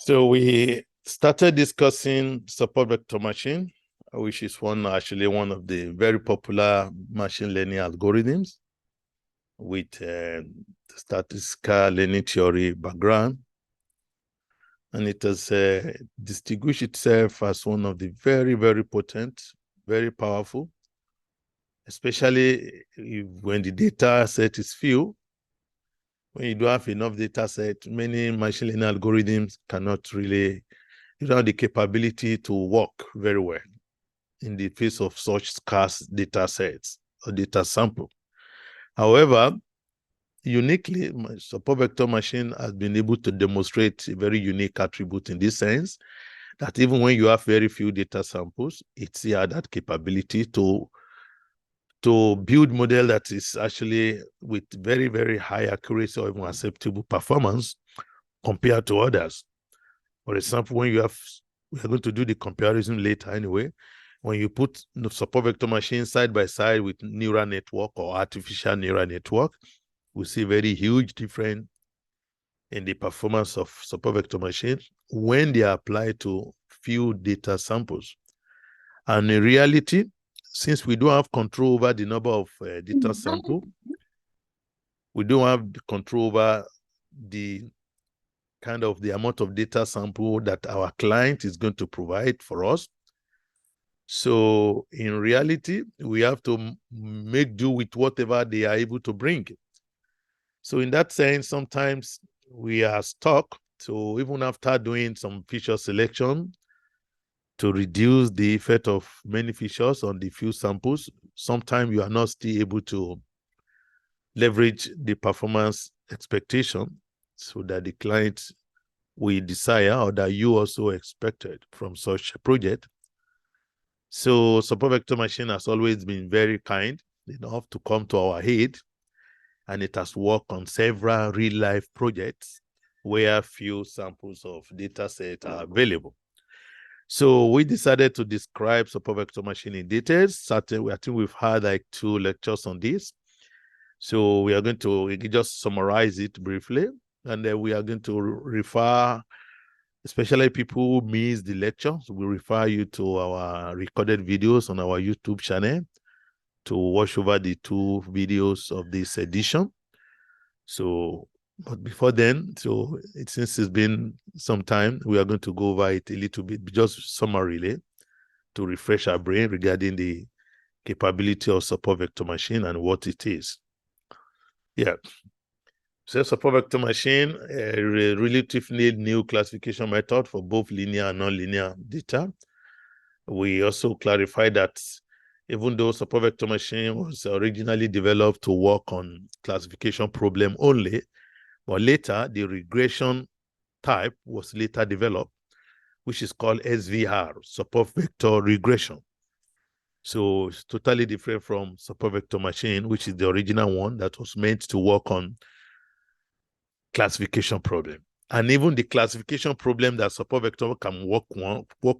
So we started discussing support vector machine, which is one of the very popular machine learning algorithms with statistical learning theory background. And it has distinguished itself as one of the very, very potent, very powerful, especially when the data set is few. When you don't have enough data set, many machine learning algorithms cannot really, you don't have the capability to work very well in the face of such scarce data sets or data sample. However, uniquely, support vector machine has been able to demonstrate a very unique attribute in this sense that even when you have very few data samples, it still has that capability to build model that is actually with very, very high accuracy or even acceptable performance compared to others. For example, when you have, we're going to do the comparison later anyway, when you put support vector machine side by side with neural network or artificial neural network, we see very huge difference in the performance of support vector machines when they are applied to few data samples. And in reality, since we don't have control over the number of data sample, we don't have the control over the kind of the amount of data sample that our client is going to provide for us. So in reality, we have to make do with whatever they are able to bring. So in that sense, sometimes we are stuck. So even after doing some feature selection to reduce the effect of many features on the few samples, sometimes you are not still able to leverage the performance expectation so that the client will desire or that you also expected from such a project. So support vector machine has always been very kind enough to come to our aid, and it has worked on several real-life projects where few samples of data set are available. So we decided to describe support vector machine in details. I think we've had like 2 lectures on this. So we are going to just summarize it briefly, and then we are going to refer, especially people who miss the lecture, so we refer you to our recorded videos on our YouTube channel to watch over the 2 videos of this edition. So, but before then, so since it's been some time, we are going to go over it a little bit, just summarily, to refresh our brain regarding the capability of support vector machine and what it is. Yeah. So support vector machine, a relatively new classification method for both linear and nonlinear data. We also clarified that even though support vector machine was originally developed to work on classification problem only, but later the regression type was later developed, which is called SVR, support vector regression. So it's totally different from support vector machine, which is the original one that was meant to work on classification problem. And even the classification problem that support vector can work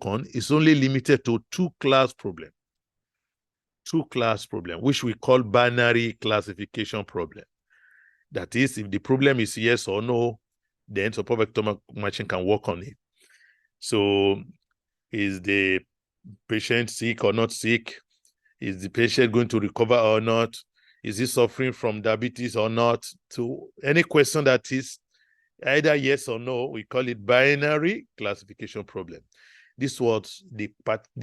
on is only limited to 2-class problem. 2-class problem, which we call binary classification problem. That is, if the problem is yes or no, then support vector machine can work on it. So is the patient sick or not sick? Is the patient going to recover or not? Is he suffering from diabetes or not? So any question that is either yes or no, we call it binary classification problem. This was the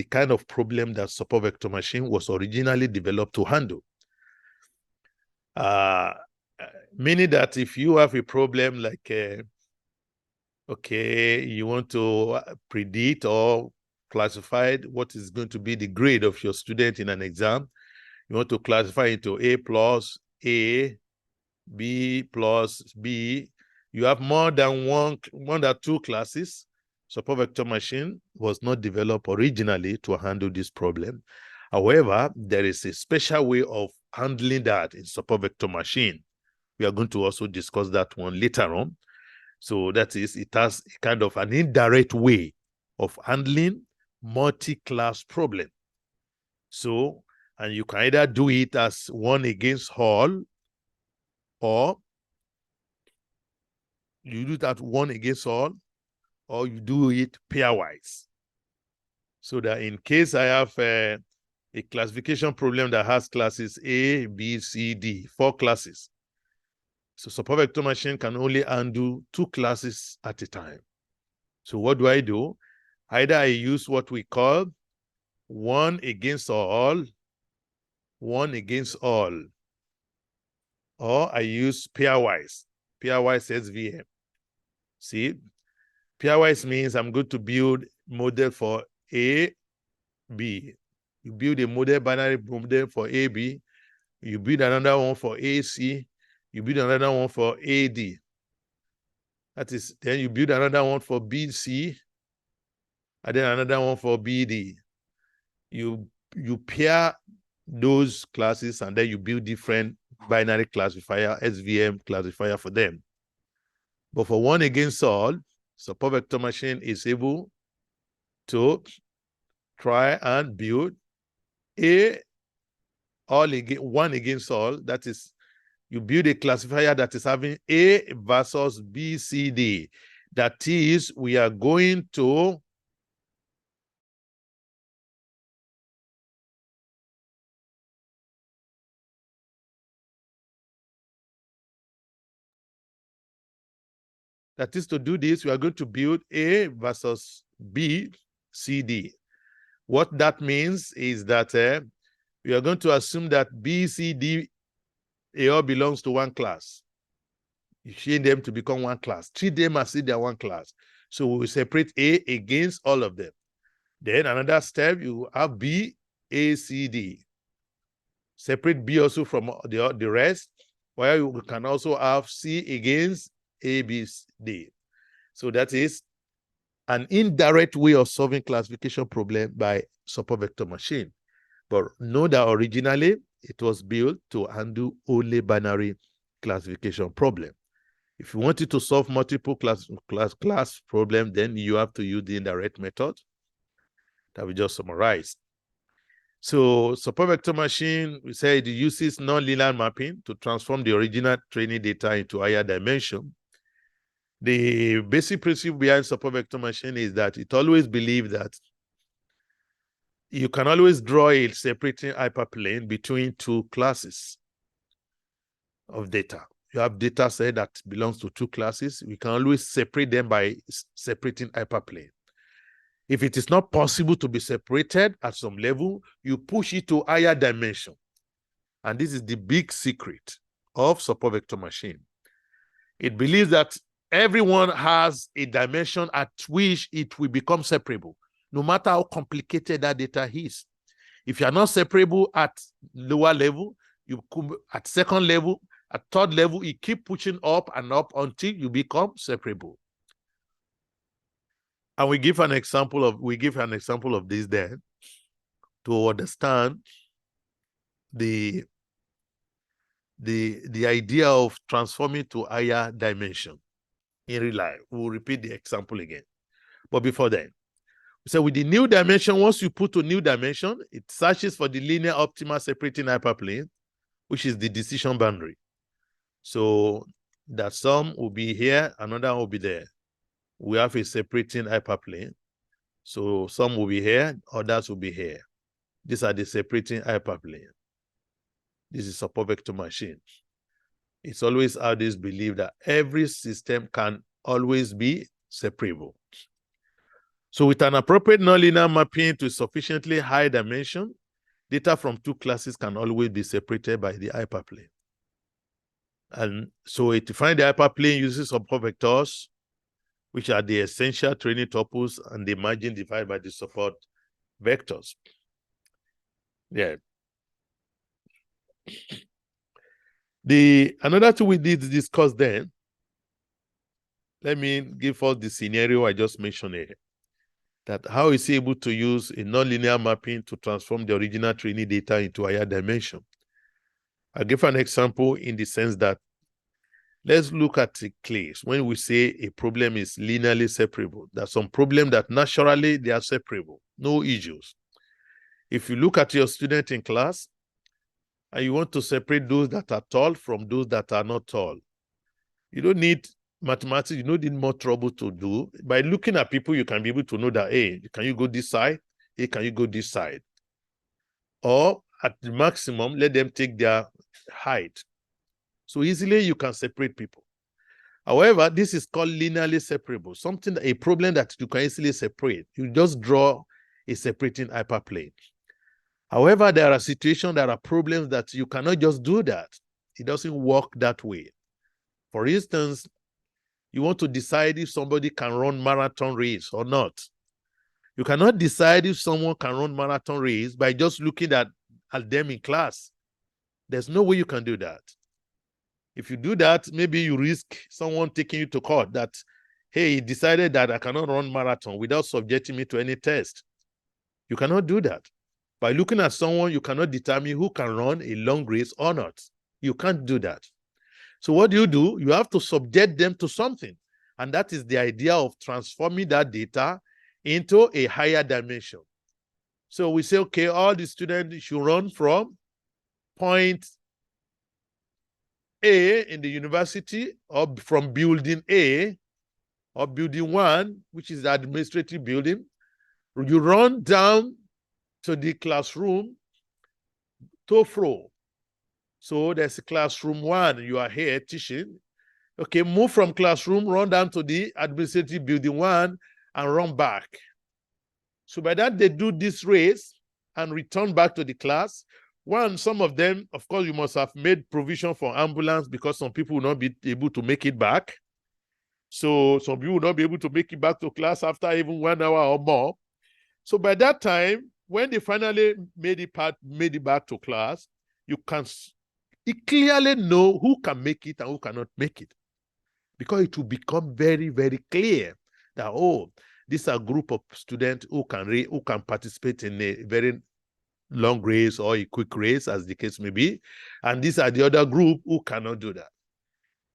kind of problem that support vector machine was originally developed to handle. Meaning that if you have a problem like, okay, you want to predict or classify what is going to be the grade of your student in an exam, you want to classify into A plus A, B plus B. You have more than 2 classes. Support vector machine was not developed originally to handle this problem. However, there is a special way of handling that in support vector machine. We are going to also discuss that one later on. So that is, it has a kind of an indirect way of handling multi-class problem. So, and you can either do it as one against all, or you do that one against all, or you do it pairwise. So that in case I have a classification problem that has classes A, B, C, D, 4 classes. So support vector machine can only undo 2 classes at a time. So what do? Either I use what we call one against all, or I use pairwise SVM. See, pairwise means I'm going to build model for A, B. You build a model binary model for AB, you build another one for AC, you build another one for AD. That is, then you build another one for BC, and then another one for BD. You pair those classes, and then you build different binary classifier, SVM classifier for them. But for one against all, support vector machine is able to try and build one against all. That is, you build a classifier that is having A versus B, C, D. That is, we are going to to do this, we are going to build A versus B, C, D. What that means is that we are going to assume that B, C, D, they all belongs to one class. You change them to become one class. Treat them as if they are one class. So we will separate A against all of them. Then another step, you have B, A, C, D. Separate B also from the rest, while you can also have C against A, B, D. So that is an indirect way of solving classification problem by support vector machine. But know that originally it was built to handle only binary classification problem. If you wanted to solve multiple class problem, then you have to use the indirect method that we just summarized. So support vector machine, we said it uses nonlinear mapping to transform the original training data into higher dimension. The basic principle behind support vector machine is that it always believes that you can always draw a separating hyperplane between 2 classes of data. You have data set that belongs to 2 classes. We can always separate them by separating hyperplane. If it is not possible to be separated at some level, you push it to higher dimension. And this is the big secret of support vector machine. It believes that everyone has a dimension at which it will become separable, no matter how complicated that data is. If you are not separable at lower level, you could at second level, at third level, you keep pushing up and up until you become separable. And we give an example of this there to understand the idea of transforming to higher dimension in real life. We'll repeat the example again. But before then, so with the new dimension, once you put a new dimension, it searches for the linear optimal separating hyperplane, which is the decision boundary. So that some will be here, another will be there. We have a separating hyperplane. So some will be here, others will be here. These are the separating hyperplane. This is support vector machine. It's always how this belief that every system can always be separable. So with an appropriate nonlinear mapping to sufficiently high dimension, data from 2 classes can always be separated by the hyperplane. And so it defines the hyperplane uses support vectors, which are the essential training tuples, and the margin divided by the support vectors. Yeah. Another thing we did discuss then, let me give us the scenario I just mentioned here. That how is he able to use a nonlinear mapping to transform the original training data into higher dimension? I'll give an example in the sense that let's look at a case when we say a problem is linearly separable. There's some problem that naturally they are separable, no issues. If you look at your student in class and you want to separate those that are tall from those that are not tall, you don't need mathematics, you don't need more trouble to do. By looking at people, you can be able to know that, hey, can you go this side? Hey, can you go this side? Or at the maximum, let them take their height. So easily you can separate people. However, this is called linearly separable, a problem that you can easily separate. You just draw a separating hyperplane. However, there are situations, there are problems that you cannot just do that. It doesn't work that way. For instance, you want to decide if somebody can run marathon race or not. You cannot decide if someone can run marathon race by just looking at them in class. There's no way you can do that. If you do that, maybe you risk someone taking you to court that, hey, he decided that I cannot run marathon without subjecting me to any test. You cannot do that. By looking at someone, you cannot determine who can run a long race or not. You can't do that. So what do? You have to subject them to something. And that is the idea of transforming that data into a higher dimension. So we say, okay, all the students should run from point A in the university, or from building A, or building 1, which is the administrative building. You run down to the classroom to fro. So there's a classroom 1, you are here teaching. Okay, move from classroom, run down to the administrative building 1 and run back. So by that, they do this race and return back to the class. Some of them, of course, you must have made provision for ambulance because some people will not be able to make it back. So some people will not be able to make it back to class after even 1 hour or more. So by that time, when they finally made it back to class, you clearly know who can make it and who cannot make it. Because it will become very, very clear that, oh, this is a group of students who can participate in a very long race or a quick race, as the case may be. And these are the other group who cannot do that.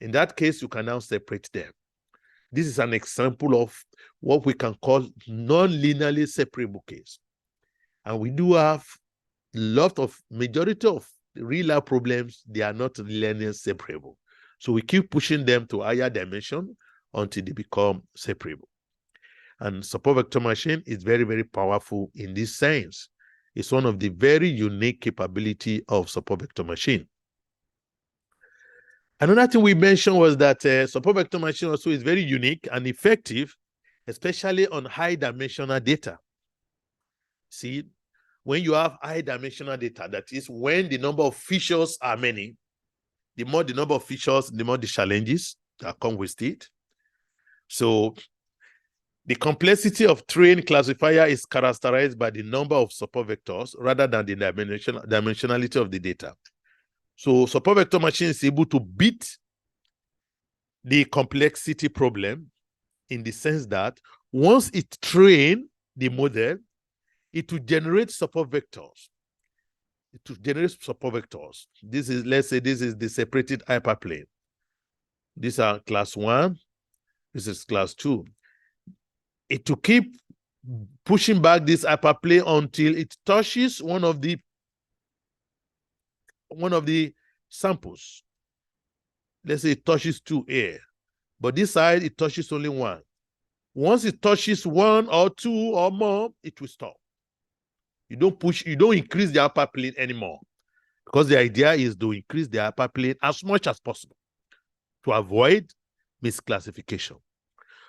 In that case, you can now separate them. This is an example of what we can call non-linearly separable case. And we do have majority of real-life problems, they are not linearly separable. So we keep pushing them to higher dimension until they become separable. And support vector machine is very, very powerful in this sense. It's one of the very unique capability of support vector machine. Another thing we mentioned was that support vector machine also is very unique and effective, especially on high dimensional data. See, when you have high dimensional data, that is when the number of features are many, the more the number of features, the more the challenges that come with it. So the complexity of trained classifier is characterized by the number of support vectors rather than the dimensionality of the data. So support vector machine is able to beat the complexity problem in the sense that once it trains the model, it will generate support vectors. It will generate support vectors. This is, let's say, this is the separated hyperplane. These are class 1. This is class 2. It will keep pushing back this hyperplane until it touches one of the samples. Let's say it touches 2 here, but this side it touches only 1. Once it touches 1 or 2 or more, it will stop. You don't increase the hyperplane anymore, because the idea is to increase the hyperplane as much as possible to avoid misclassification.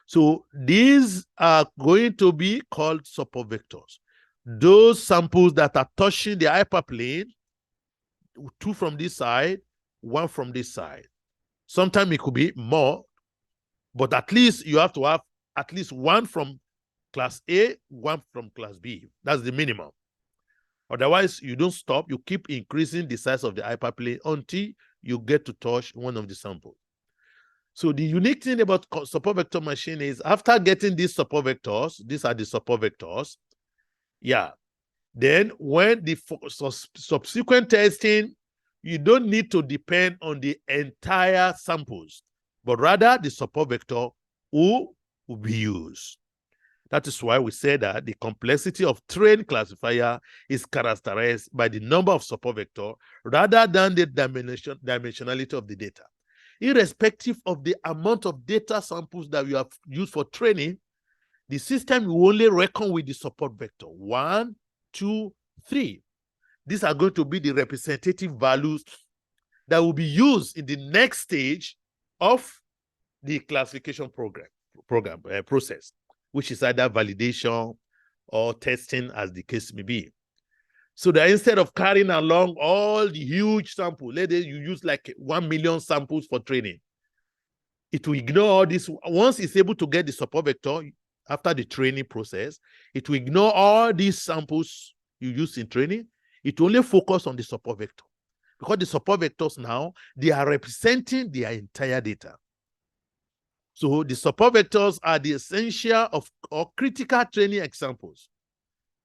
So these are going to be called support vectors. Those samples that are touching the hyperplane, 2 from this side, 1 from this side. Sometimes it could be more, but at least you have to have at least 1 from class A, 1 from class B. That's the minimum. Otherwise, you don't stop. You keep increasing the size of the hyperplane until you get to touch one of the samples. So the unique thing about support vector machine is after getting these support vectors, these are the support vectors, yeah, then when the subsequent testing, you don't need to depend on the entire samples, but rather the support vector will be used. That is why we say that the complexity of trained classifier is characterized by the number of support vector rather than the dimensionality of the data. irrespective of the amount of data samples that you have used for training, the system will only reckon with the support vector. 1, 2, 3. These are going to be the representative values that will be used in the next stage of the classification process, which is either validation or testing, as the case may be. So that instead of carrying along all the huge samples, let's say you use like 1 million samples for training, it will ignore all this. Once it's able to get the support vector after the training process, it will ignore all these samples you use in training. It will only focus on the support vector, because the support vectors now, they are representing their entire data. So the support vectors are the essential or critical training examples,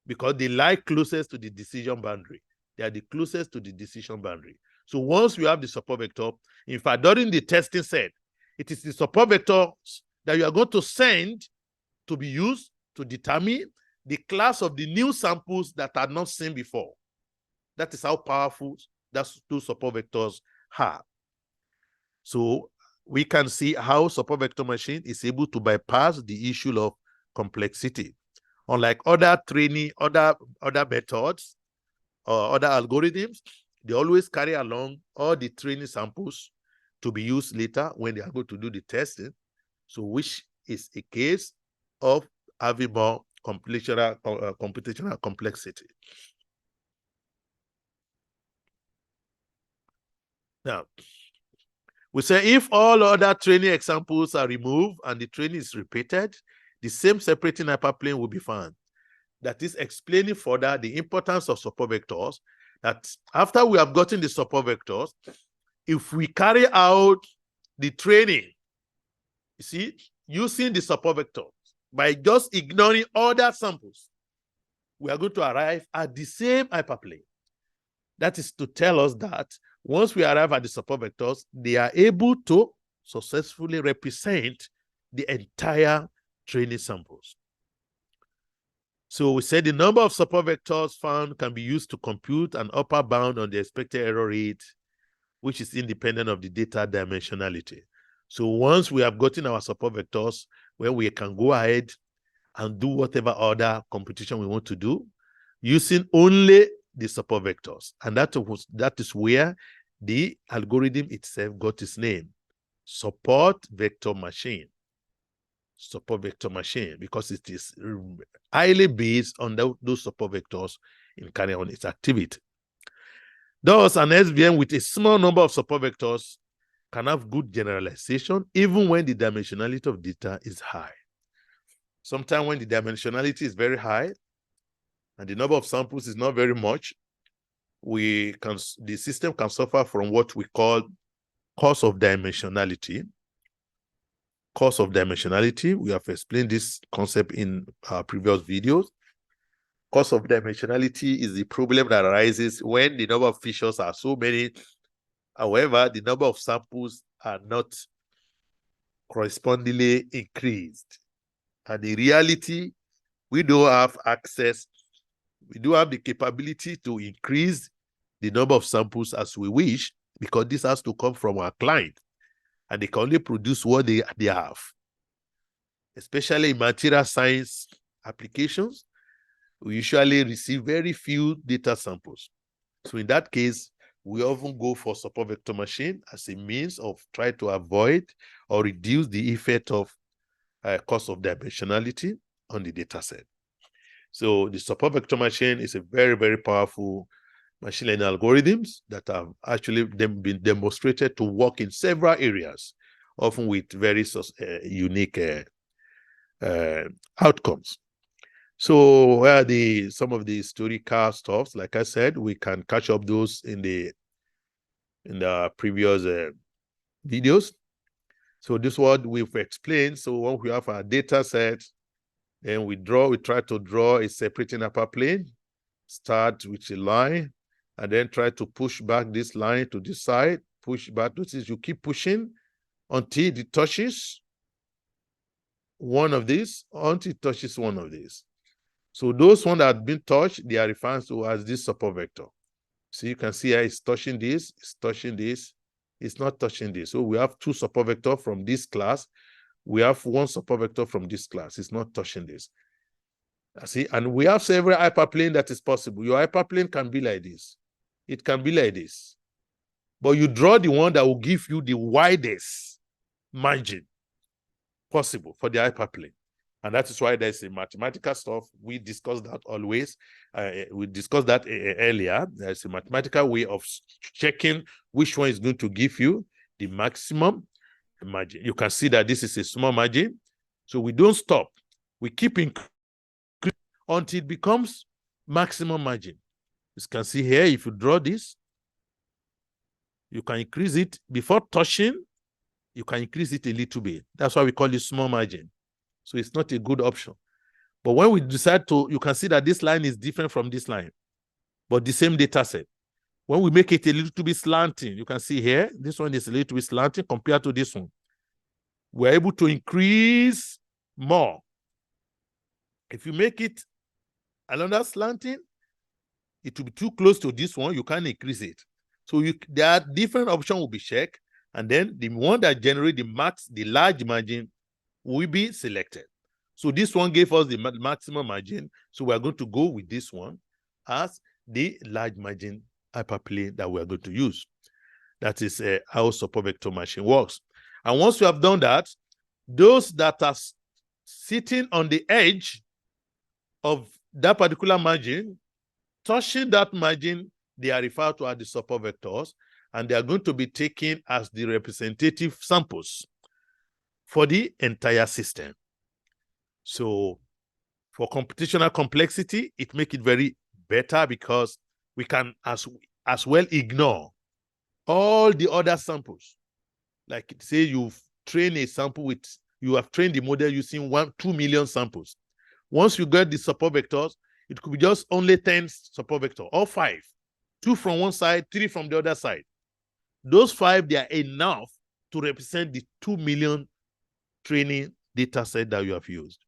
because they lie closest to the decision boundary. They are the closest to the decision boundary. So once you have the support vector, in fact, during the testing set, it is the support vectors that you are going to send to be used to determine the class of the new samples that are not seen before. That is how powerful those support vectors are. So we can see how support vector machine is able to bypass the issue of complexity. Unlike other training, other methods or other algorithms, they always carry along all the training samples to be used later when they are going to do the testing. So which is a case of having more computational complexity. Now, we say if all other training examples are removed and the training is repeated, the same separating hyperplane will be found. That is explaining further the importance of support vectors, that after we have gotten the support vectors, if we carry out the training, you see, using the support vectors, by just ignoring other samples, we are going to arrive at the same hyperplane. That is to tell us that once we arrive at the support vectors, they are able to successfully represent the entire training samples. So we said the number of support vectors found can be used to compute an upper bound on the expected error rate, which is independent of the data dimensionality. So once we have gotten our support vectors, where we can go ahead and do whatever other computation we want to do using only the support vectors. And that is where the algorithm itself got its name, support vector machine. Support vector machine, because it is highly based on those support vectors in carrying on its activity. Thus, an SVM with a small number of support vectors can have good generalization even when the dimensionality of data is high. Sometimes when the dimensionality is very high and the number of samples is not very much, the system can suffer from what we call cost of dimensionality. Cost of dimensionality, we have explained this concept in our previous videos. Cost of dimensionality is the problem that arises when the number of features are so many. However, the number of samples are not correspondingly increased. And in reality, we don't have access, we don't have the capability to increase the number of samples as we wish, because this has to come from our client, and they can only produce what they have. Especially in material science applications, we usually receive very few data samples. So in that case, we often go for support vector machine as a means of trying to avoid or reduce the effect of cost of dimensionality on the data set. So the support vector machine is a very, very powerful machine learning algorithms that have actually been demonstrated to work in several areas, often with very unique outcomes. So where some of the historical stuffs, like I said, we can catch up those in the previous videos. So this is what we've explained. So when we have our data set, then we try to draw a separating upper plane, start with a line, and then try to push back this line to this side, push back to this. You keep pushing until it touches one of these, until it touches one of these. So those ones that have been touched, they are referred to as this support vector. So you can see how it's touching this, it's touching this, It's not touching this. So we have 2 support vectors from this class. We have 1 support vector from this class. It's not touching this. See, and we have several hyperplane that is possible. Your hyperplane can be like this. It can be like this. But you draw the one that will give you the widest margin possible for the hyperplane. And that is why there's a mathematical stuff. We discussed that always. We discussed that earlier. There's a mathematical way of checking which one is going to give you the maximum margin. You can see that this is a small margin. So we don't stop. We keep increasing until it becomes maximum margin. You can see here, if you draw this, you can increase it before touching. You can increase it a little bit. That's why we call it small margin. So it's not a good option. But when we decide to, you can see that this line is different from this line, but the same data set. When we make it a little bit slanting, you can see here, this one is a little bit slanting compared to this one. We're able to increase more. If you make it another slanting, it will be too close to this one, you can't increase it. So there are different options will be checked, and then the one that generates the large margin will be selected. So this one gave us the maximum margin, so we're going to go with this one as the large margin hyperplane that we're going to use. That is how support vector machine works. And once you have done that, those that are sitting on the edge of that particular margin, touching that margin, they are referred to as the support vectors, and they are going to be taken as the representative samples for the entire system. So for computational complexity, it makes it very better because we can as well ignore all the other samples. Like say you've trained a sample with, you have trained the model using 2 million samples. Once you get the support vectors, it could be just only 10 support vectors or 5. 2 from one side, 3 from the other side. Those 5, they are enough to represent the 2 million training data set that you have used.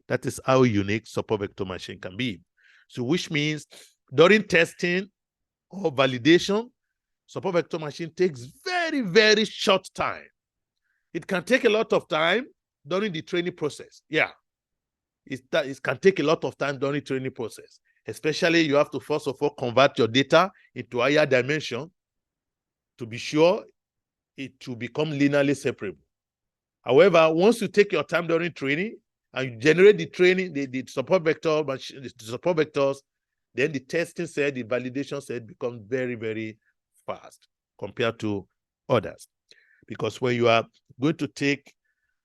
That is how unique support vector machine can be. So which means during testing or validation, support vector machine takes very, very short time. It can take a lot of time during the training process. Yeah, it can take a lot of time during the training process. Especially you have to first of all convert your data into higher dimension to be sure it will become linearly separable. However, once you take your time during training and you generate the training, the support vector, the support vectors, then the testing set, the validation set becomes very, very fast compared to others. Because when you are going to take,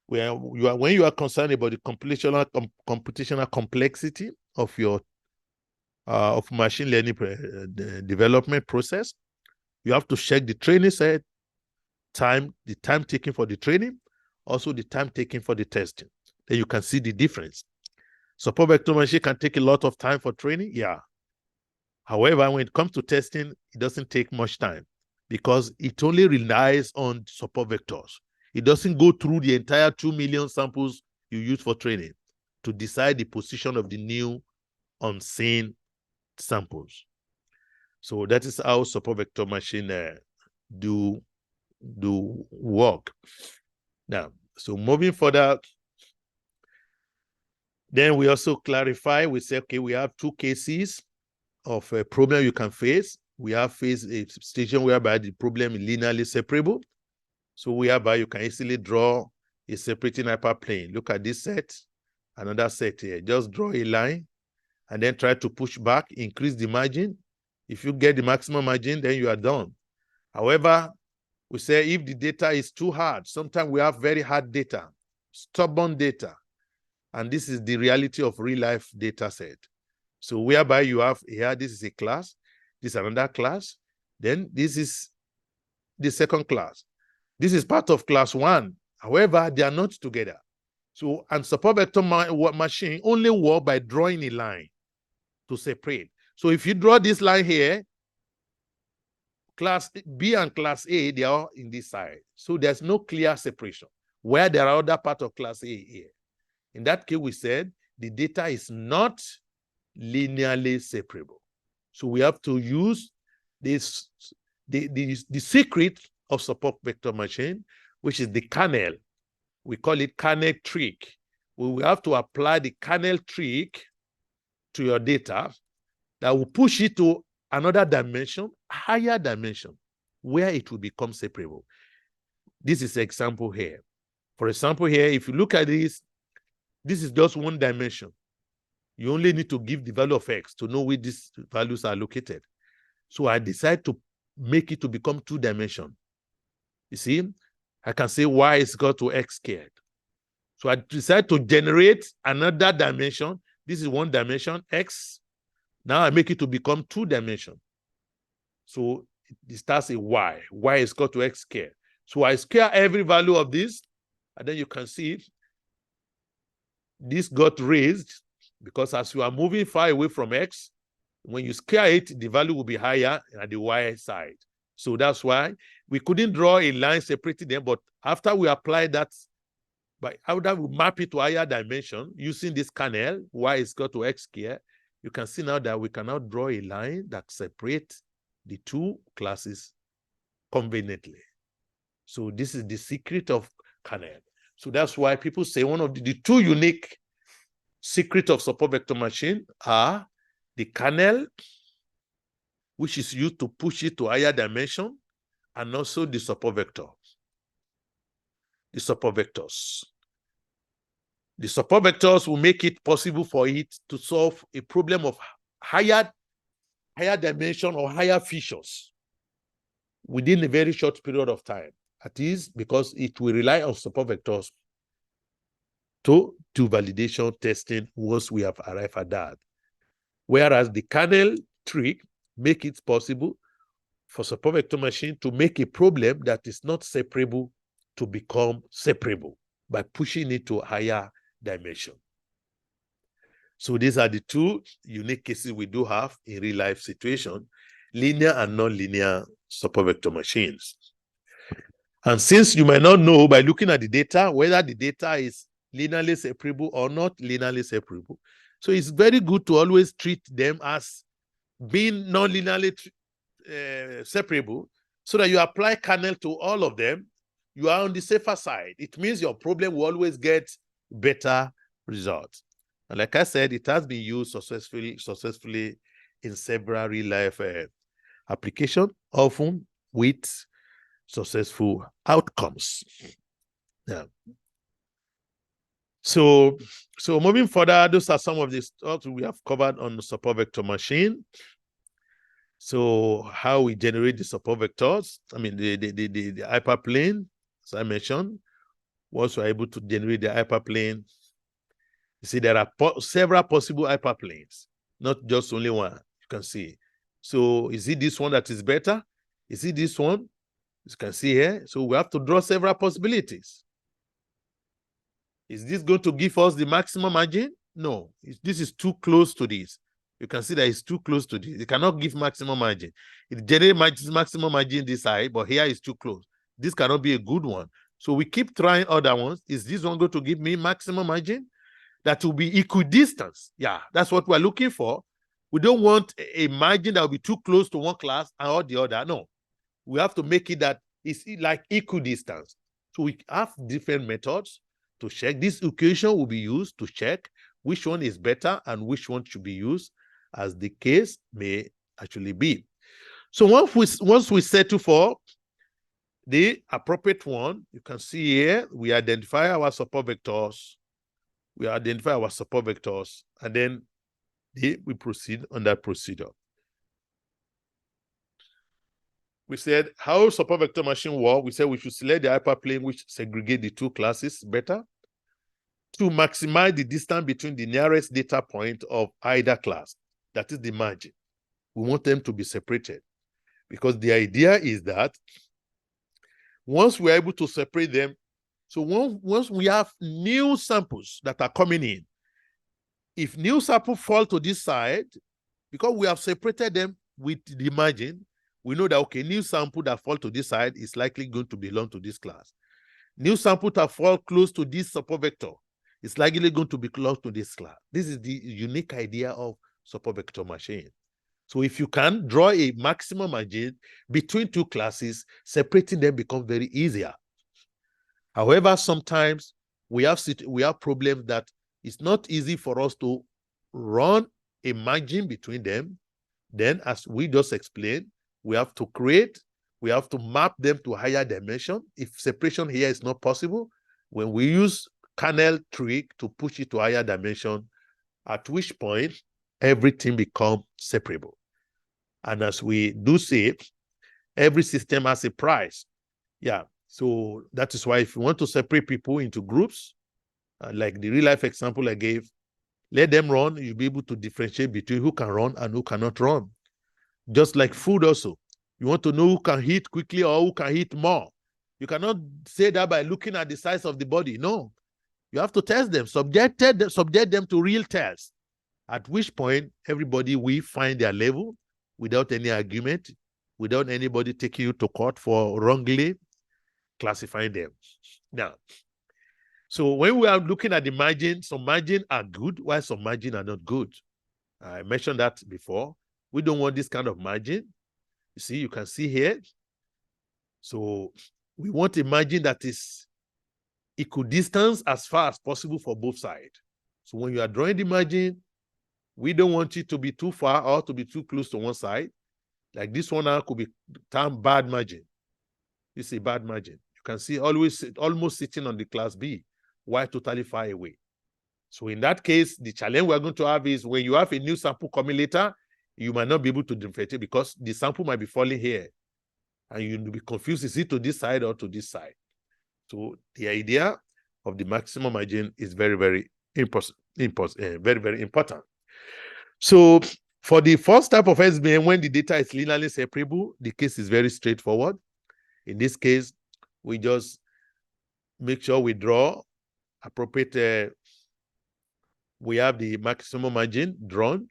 when you are concerned about the computational complexity of your of machine learning development process, you have to check the training set, the time taken for the training, also the time taken for the testing. Then you can see the difference. Support vector machine can take a lot of time for training, yeah. However, when it comes to testing, it doesn't take much time because it only relies on support vectors. It doesn't go through the entire 2 million samples you use for training to decide the position of the new unseen samples. So that is how support vector machine do work. Now, so moving further, then we also clarify, we say, okay, we have 2 cases of a problem you can face. We have faced a situation whereby the problem is linearly separable. So whereby you can easily draw a separating hyperplane. Look at this set, another set here. Just draw a line and then try to push back, increase the margin. If you get the maximum margin, then you are done. However, we say if the data is too hard, sometimes we have very hard data, stubborn data. And this is the reality of real-life data set. So whereby you have here, this is a class, this is another class, then this is the second class. This is part of class 1. However, they are not together. So, and support vector machine only work by drawing a line to separate. So if you draw this line here, class B and class A, they are in this side. So there's no clear separation, where there are other parts of class A here. In that case, we said the data is not linearly separable. So we have to use this, the secret of support vector machine, which is the kernel. We call it kernel trick. We will have to apply the kernel trick to your data that will push it to another dimension, higher dimension, where it will become separable. This is an example here. For example, here, if you look at this is just one dimension. You only need to give the value of x to know where these values are located. So I decide to make it to become 2 dimension. You see, I can say y is equal to x squared. So I decide to generate another dimension. This is 1 dimension, x. Now I make it to become 2 dimension. So it starts a y. Y is equal to x squared. So I square every value of this, and then you can see it. This got raised because as you are moving far away from x, when you square it, the value will be higher at the y side. So that's why we couldn't draw a line separating them, but after we apply that, by after we map it to higher dimension using this kernel, y is equal to x squared, you can see now that we can now draw a line that separates the 2 classes conveniently. So this is the secret of kernel. So that's why people say one of the 2 unique secrets of support vector machine are the kernel, which is used to push it to higher dimension, and also the support vector. The support vectors. The support vectors will make it possible for it to solve a problem of higher dimension or higher features within a very short period of time. That is because it will rely on support vectors to do validation testing once we have arrived at that. Whereas the kernel trick make it possible for support vector machine to make a problem that is not separable to become separable by pushing it to a higher dimension. So these are the 2 unique cases we do have in real life situation, linear and non-linear support vector machines. And since you might not know by looking at the data whether the data is linearly separable or not linearly separable, so it's very good to always treat them as being non-linearly separable, so that you apply kernel to all of them, you are on the safer side. It means your problem will always get better results. And like I said, it has been used successfully in several real life applications, often with successful outcomes. Yeah. So moving further, those are some of the stuff we have covered on the support vector machine. So how we generate the support vectors, I mean the hyperplane, as I mentioned. Once we're able to generate the hyperplane, you see there are several possible hyperplanes, not just only one. You can see. So is it this one that is better? Is it this one? You can see here. So we have to draw several possibilities. Is this going to give us the maximum margin? No, this is too close to this. You can see that it's too close to this. It cannot give maximum margin. It generates maximum margin this side, but here is too close. This cannot be a good one. So we keep trying other ones. Is this one going to give me maximum margin? That will be equidistance. Yeah, that's what we're looking for. We don't want a margin that will be too close to one class or the other. No, we have to make it that it's like equidistance. So we have different methods to check. This equation will be used to check which one is better and which one should be used, as the case may actually be. So once we settle for the appropriate one, you can see here, we identify our support vectors. And then we proceed on that procedure. We said how support vector machine work. We said we should select the hyperplane which segregate the 2 classes better to maximize the distance between the nearest data point of either class. That is the margin. We want them to be separated, because the idea is that once we're able to separate them, so once we have new samples that are coming in, if new samples fall to this side, because we have separated them with the margin, we know that, okay, new sample that fall to this side is likely going to belong to this class. New sample that fall close to this support vector is likely going to be close to this class. This is the unique idea of support vector machine. So if you can draw a maximum margin between two classes, separating them becomes very easier. However, sometimes we have problems that it's not easy for us to run a margin between them. Then, as we just explained, we have to map them to higher dimension. If separation here is not possible, when we use kernel trick to push it to higher dimension, at which point everything becomes separable. And as we do say, every system has a price. Yeah. So that is why if you want to separate people into groups, like the real life example I gave, let them run. You'll be able to differentiate between who can run and who cannot run. Just like food also. You want to know who can eat quickly or who can eat more. You cannot say that by looking at the size of the body. No. You have to test them, subject them to real tests, at which point everybody will find their level without any argument, without anybody taking you to court for wrongly classifying them. Now, so when we are looking at the margin, some margin are good, while some margin are not good. I mentioned that before. We don't want this kind of margin. You see, you can see here. So we want a margin that is equidistant as far as possible for both sides. So when you are drawing the margin, we don't want it to be too far or to be too close to one side. Like this one now could be termed bad margin. You see, bad margin. You can see almost sitting on the class B, while totally far away. So in that case, the challenge we're going to have is when you have a new sample coming later, you might not be able to differentiate because the sample might be falling here. And you'll be confused, is it to this side or to this side? So the idea of the maximum margin is very, very important. Very, very important. So for the first type of SBM, when the data is linearly separable, the case is very straightforward. In this case, we just make sure we draw appropriate, we have the maximum margin drawn.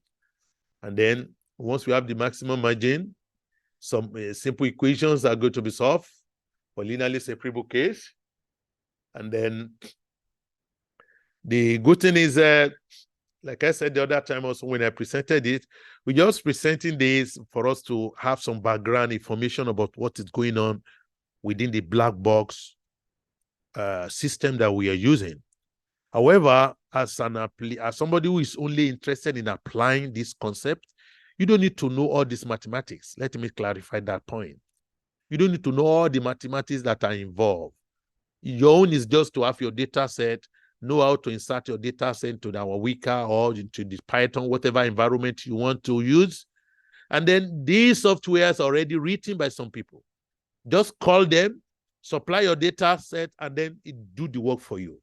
And then once we have the maximum margin, some simple equations are going to be solved for linearly separable case. And then the good thing is, like I said the other time also when I presented it, we're just presenting this for us to have some background information about what is going on within the black box system that we are using. However, as somebody who is only interested in applying this concept, you don't need to know all this mathematics. Let me clarify that point. You don't need to know all the mathematics that are involved. Your own is just to have your data set, know how to insert your data set into our Weka or into the Python, whatever environment you want to use. And then these softwares are already written by some people. Just call them, supply your data set, and then it do the work for you.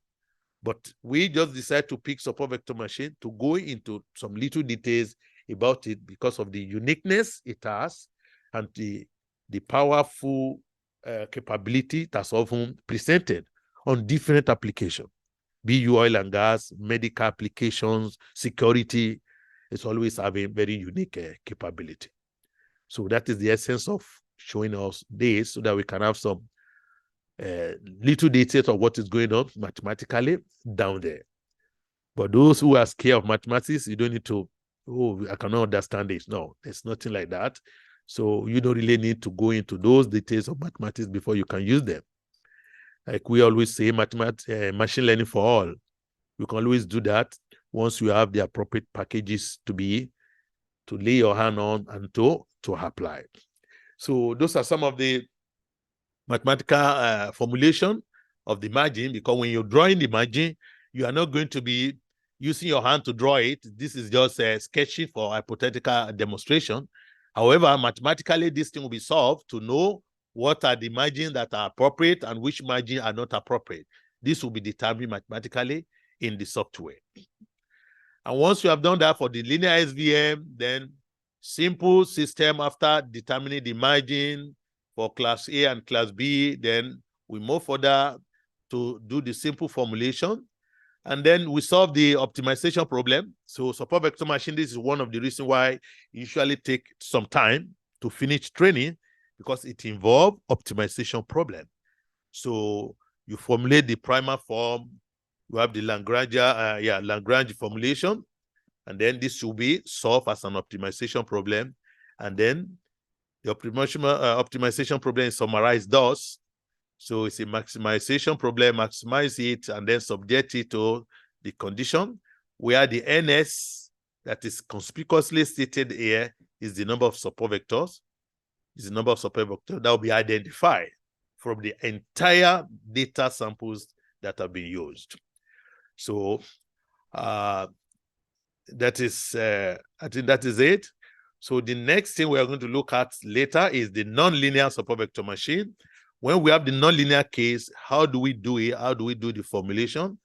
But we just decided to pick support vector machine to go into some little details about it because of the uniqueness it has and the powerful capability that's often presented on different applications. Be you oil and gas, medical applications, security, it's always having very unique capability. So that is the essence of showing us this so that we can have some little details of what is going on mathematically down there. But those who are scared of mathematics, you don't need to, oh, I cannot understand this. No, there's nothing like that. So you don't really need to go into those details of mathematics before you can use them. Like we always say, machine learning for all. You can always do that once you have the appropriate packages to lay your hand on and to apply. So those are some of the mathematical formulation of the margin, because when you're drawing the margin, you are not going to be using your hand to draw it. This is just sketching for hypothetical demonstration. However, mathematically, this thing will be solved to know what are the margins that are appropriate and which margins are not appropriate. This will be determined mathematically in the software. And once you have done that for the linear SVM, then simple system after determining the margin for class A and class B, then we move further to do the simple formulation. And then we solve the optimization problem. So support vector machine, this is one of the reasons why it usually take some time to finish training, because it involves optimization problem. So you formulate the primer form, you have the Lagrange formulation, and then this will be solved as an optimization problem. And then the optimization problem is summarized thus. So it's a maximization problem, maximize it, and then subject it to the condition where the NS that is conspicuously stated here is the number of support vectors, is the number of support vectors that will be identified from the entire data samples that have been used. So that is, I think that is it. So the next thing we are going to look at later is the nonlinear support vector machine. When we have the nonlinear case, how do we do it? How do we do the formulation?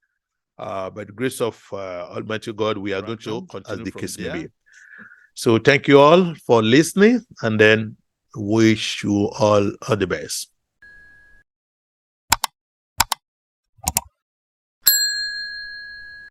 By the grace of Almighty God, we are going to continue as the case may be. So thank you all for listening, and then wish you all the best.